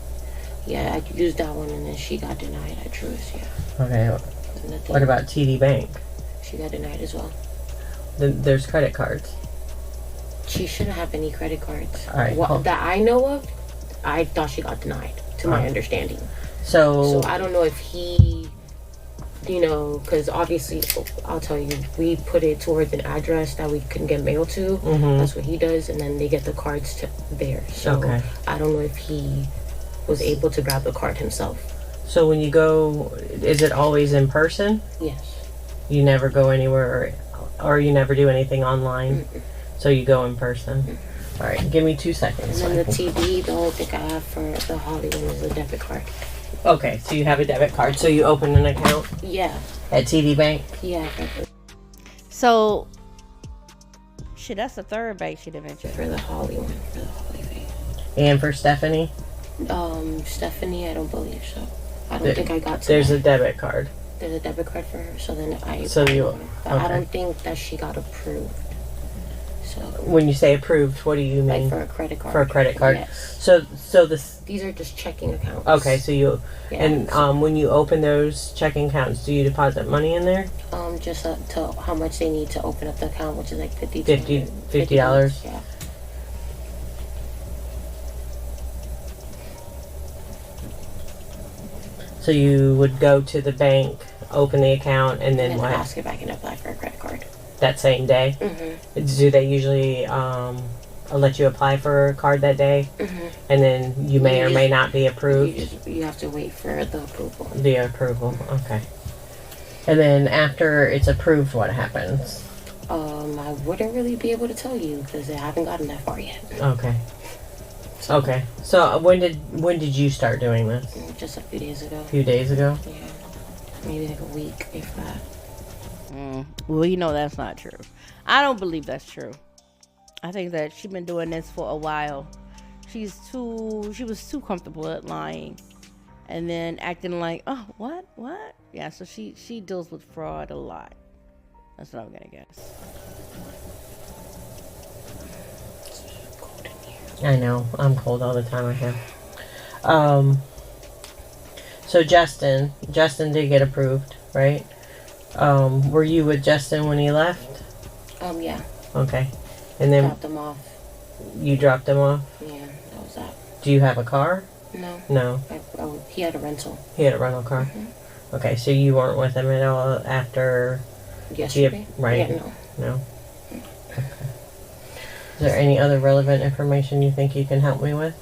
Yeah, I used that one and then she got denied at Truist. Yeah. Okay. What about TD Bank? She got denied as well. There's credit cards. She shouldn't have any credit cards. All right. That I know of, I thought she got denied, to my understanding. So I don't know if he, because obviously, I'll tell you, we put it towards an address that we can get mail to. That's what he does, and then they get the cards to there. So I don't know if he was able to grab the card himself. So when you go, is it always in person? Yes. You never go anywhere, or you never do anything online? So you go in person. All right, give me 2 seconds. And then the TD, the whole thing I have for the Holly one is a debit card. Okay, so you have a debit card. So you open an account? Yeah. At TD Bank? Yeah. So, shit, that's the third bank she'd have mentioned. For the Holly one, for the Holly thing. And for Stephanie? Stephanie, I don't believe so. I don't think I got to There's that. a debit card. There's a debit card for her, so then I... So you... But I don't think that she got approved. So when you say approved, what do you mean? Like for a credit card. For a credit card. Yes. So this. These are just checking accounts. Okay, so you Yeah, and when you open those checking accounts, do you deposit money in there? Just to how much they need to open up the account, which is like $50. $50. Yeah. So you would go to the bank, open the account, and then what? Ask if I can apply for a credit card. That same day? Do they usually let you apply for a card that day? And then you may or may not be approved? You have to wait for the approval. The approval, okay. And then after it's approved, what happens? I wouldn't really be able to tell you because I haven't gotten that far yet. Okay. Okay. So when did you start doing this? Just a few days ago. A few days ago? Yeah. Maybe like a week, if that. Well, you know that's not true. I don't believe that's true. I think that she's been doing this for a while. She was too comfortable at lying, and then acting like, oh, what? Yeah, so she deals with fraud a lot. That's what I'm gonna guess. I know. I'm cold all the time. I have. So Justin did get approved, right? Were you with Justin when he left? Yeah. Okay. And then dropped him off. You dropped him off? Yeah, that was that. Do you have a car? No. No. He had a rental. He had a rental car? Okay, so you weren't with him at all after... Yesterday? Right. Yeah, No. Okay. Is there any other relevant information you think you can help me with?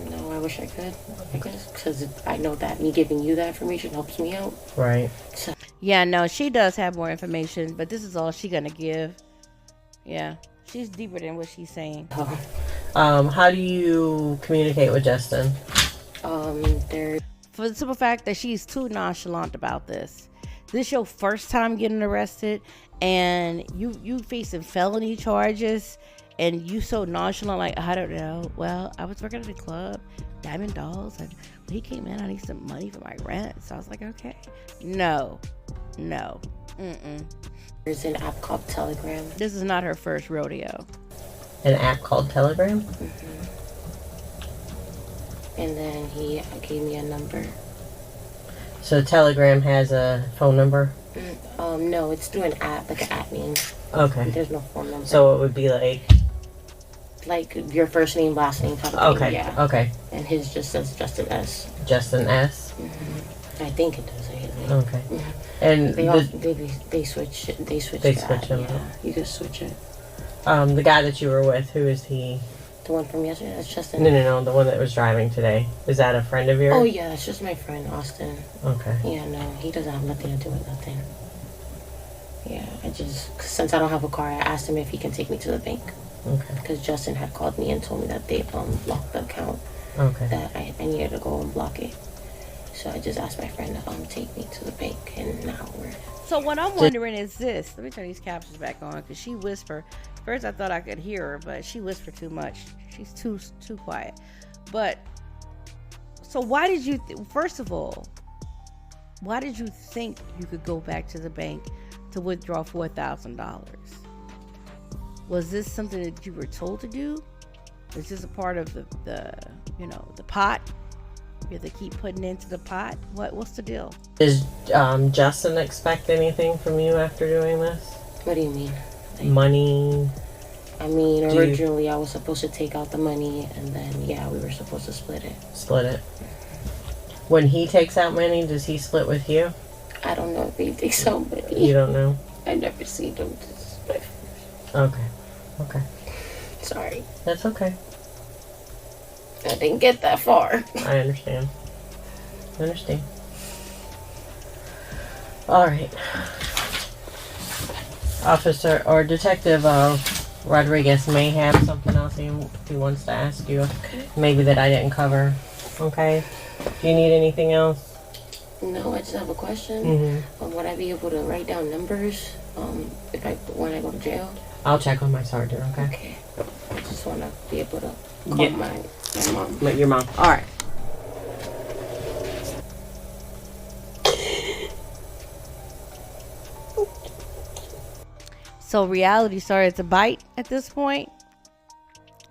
No, I wish I could. I guess because I know that me giving you that information helps me out. Right. So. Yeah, no, she does have more information, but this is all she gonna give. Yeah, she's deeper than what she's saying. How do you communicate with Justin? For the simple fact that she's too nonchalant about this. This your first time getting arrested, and you facing felony charges, and you so nonchalant, like, I don't know. Well, I was working at the club, Diamond Dolls, and when he came in, I need some money for my rent. So I was like, okay. No. There's an app called Telegram. This is not her first rodeo. An app called Telegram? And then he gave me a number. So Telegram has a phone number? No, it's through an app, like an app name. Okay. There's no phone number. So it would be like like your first name, last name type of thing. Okay. Yeah. Okay. And his just says Justin S. Justin S. I think it does say his name. Okay. And They switch it. They switch him yeah. out. You can switch it. The guy that you were with, who is he? The one from yesterday. That's Justin. No. The one that was driving today. Is that a friend of yours? Oh yeah, that's just my friend Austin. Okay. Yeah, no, he doesn't have nothing to do with nothing. Yeah, since I don't have a car, I asked him if he can take me to the bank. Okay. Because Justin had called me and told me that they blocked the account. Okay. That I needed to go and block it. So I just asked my friend to take me to the bank, and now we're. So what I'm wondering is this. Let me turn these captions back on because she whispered. First I thought I could hear her, but she whispered too much. She's too quiet. But so why did you? First of all, why did you think you could go back to the bank to withdraw $4,000? Was this something that you were told to do? Is this a part of the pot? You have to keep putting into the pot? What's the deal? Does Justin expect anything from you after doing this? What do you mean? Like, money? I mean, originally I was supposed to take out the money, and then we were supposed to split it. Split it. When he takes out money, does he split with you? I don't know if he takes out money. You don't know? I never seen him. This is my first. Okay. Sorry. That's okay. I didn't get that far. I understand. All right. Officer or Detective Rodriguez may have something else he wants to ask you. Okay. Maybe that I didn't cover. Okay. Do you need anything else? No, I just have a question. Would I be able to write down numbers when I go to jail? I'll check on my sergeant, okay? Okay. I just want to be able to call my mom. Your mom. All right. So reality started to bite at this point?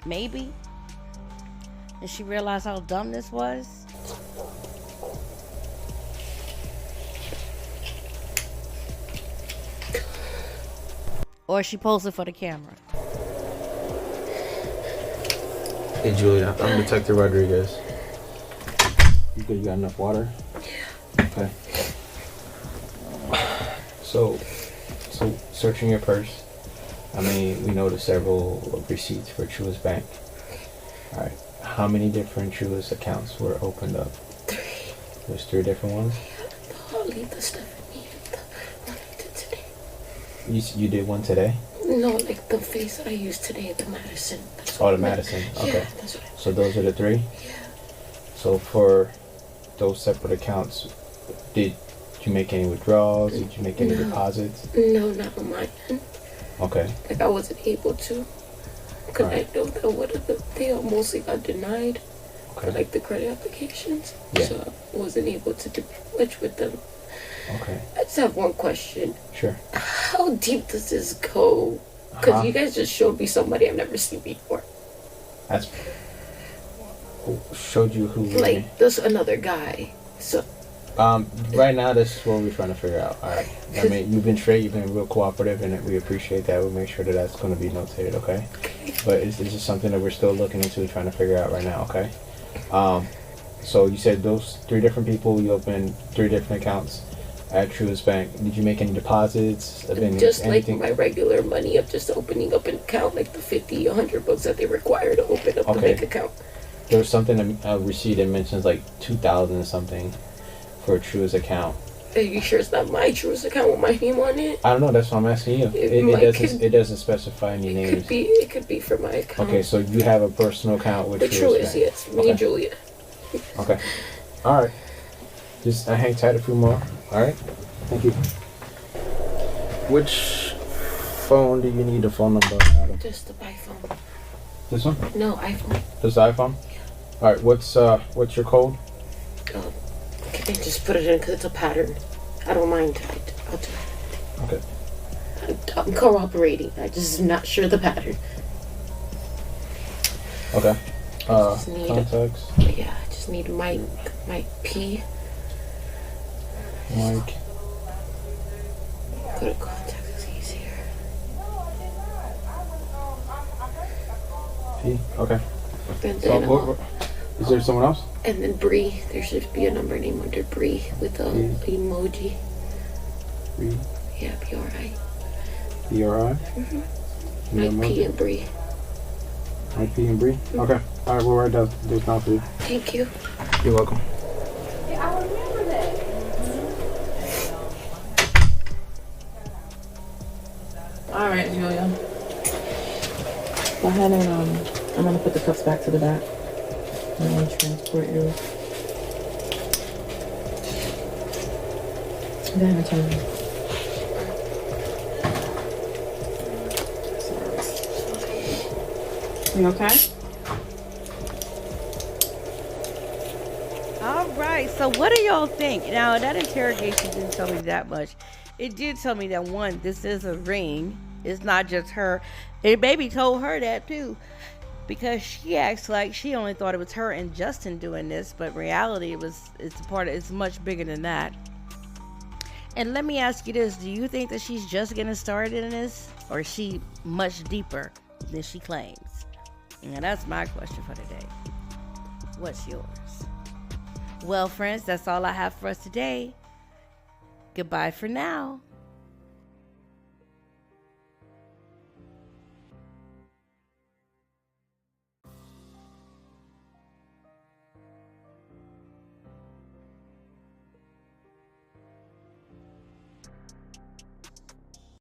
Maybe? And she realized how dumb this was? Or she posed it for the camera? Hey Julia, I'm Detective Rodriguez. You good? You got enough water? Yeah. Okay. So searching your purse, we noticed several receipts for Truist Bank. Alright. How many different Truist accounts were opened up? 3. There's 3 different ones? I'll leave the stuff in me. The one I did today. You did one today? No, like the face that I used today, the Madison. The Madison. Okay. Yeah, that's what So those are the 3? Yeah. So for those separate accounts, did you make any withdrawals? Did you make any deposits? No, not on my end. Okay. Like I wasn't able to. Because I know that they mostly got denied. Okay. Like the credit applications. Yeah. So I wasn't able to do much with them. Okay. I just have one question. Sure. How deep does this go? Because you guys just showed me somebody I've never seen before. That's... Who showed you who? Like, there's another guy. So... right now, this is what we're trying to figure out. All right. You've been straight. You've been real cooperative, and we appreciate that. We'll make sure that that's going to be notated, okay? But it's just something that we're still looking into and trying to figure out right now, okay? So you said those 3 different people, you opened 3 different accounts at Truist Bank. Did you make any deposits of anything? Like my regular money of just opening up an account, like the 50, 100 bucks that they require to open up the bank account. There was something, a receipt that mentions like 2,000 or something for a Truist account. Are you sure it's not my Truist account with my name on it? I don't know. That's what I'm asking you. It doesn't specify any names. It could be for my account. Okay, so you have a personal account with Truist Bank. Yes. Me and Julia. Okay. All right. Just hang tight a few more. All right. Thank you. Which phone do you need the phone number out of? Just the iPhone. This one? No, iPhone. This iPhone? Yeah. All right. What's your code? Can I just put it in because it's a pattern? I don't mind. I'll do it. Okay. I'm cooperating. I just am not sure the pattern. Okay. Need contacts. Yeah, I just need Mike P. Mike. Go to contacts, it's easier. P. Okay. And So, then, is there someone else? and then Bree. There should be a number named under Bree with a emoji. Bree. Yeah, B-R-I. B-R-I? Mm-hmm. Mike P and Bree. Mike P and Bree? Okay. All right, we'll write those down for you. Thank you. You're welcome. Yeah, I remember that. All right, Julia. Go ahead and I'm gonna put the cups back to the back. I'm gonna transport you. Go ahead and turn. You okay? All right. So what do y'all think? Now, that interrogation didn't tell me that much. It did tell me that, one, this is a ring. It's not just her. And baby told her that too, because she acts like she only thought it was her and Justin doing this, but in reality it's much bigger than that. And let me ask you this: do you think that she's just getting started in this, or is she much deeper than she claims? And that's my question for today. What's yours? Well, friends, that's all I have for us today. Goodbye for now.